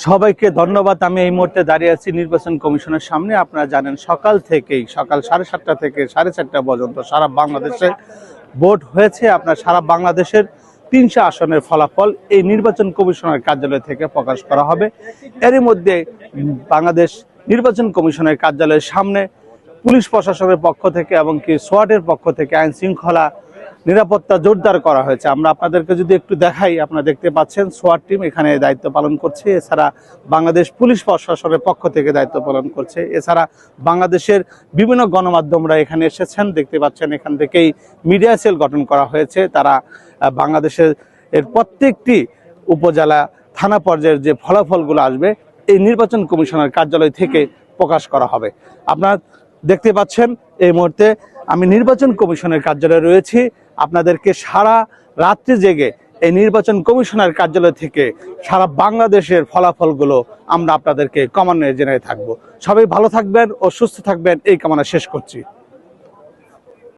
সবাইকে ধন্যবাদ। আমি এই মুহূর্তে দাঁড়িয়ে আছি নির্বাচন কমিশনের সামনে। আপনারা জানেন সকাল 7:30 থেকে 4:30 পর্যন্ত সারা বাংলাদেশে ভোট হয়েছে। আপনার সারা বাংলাদেশের 300 আসনের ফলাফল এই নির্বাচন কমিশনের কার্যালয় থেকে প্রকাশ করা হবে। এরই মধ্যে বাংলাদেশ নির্বাচন কমিশনের কার্যালয়ের সামনে পুলিশ প্রশাসনের পক্ষ থেকে এবং কি সোয়াটের পক্ষ থেকে আইন শৃঙ্খলা নিরাপত্তা জোরদার করা হয়েছে। আমরা আপনাদেরকে যদি একটু দেখাই, আপনারা দেখতে পাচ্ছেন সোয়াট টিম এখানে দায়িত্ব পালন করছে। এছাড়া বাংলাদেশ পুলিশ প্রশাসনের পক্ষ থেকে দায়িত্ব পালন করছে। এছাড়া বাংলাদেশের বিভিন্ন গণমাধ্যমরা এখানে এসেছেন, দেখতে পাচ্ছেন এখান থেকেই মিডিয়া সেল গঠন করা হয়েছে। তারা বাংলাদেশের প্রত্যেকটি উপজেলা থানা পর্যায়ের যে ফলাফলগুলো আসবে এই নির্বাচন কমিশনের কার্যালয় থেকে প্রকাশ করা হবে। আপনারা দেখতে পাচ্ছেন এই মুহূর্তে আমি নির্বাচন কমিশনের কার্যালয়ে রয়েছি। আপনাদেরকে সারা রাত্রি জেগে এই নির্বাচন কমিশনের কার্যালয় থেকে সারা বাংলাদেশের ফলাফলগুলো আমরা আপনাদেরকে ক্রমান্বয়ে জেনে থাকবো। সবাই ভালো থাকবেন ও সুস্থ থাকবেন এই কামনা শেষ করছি।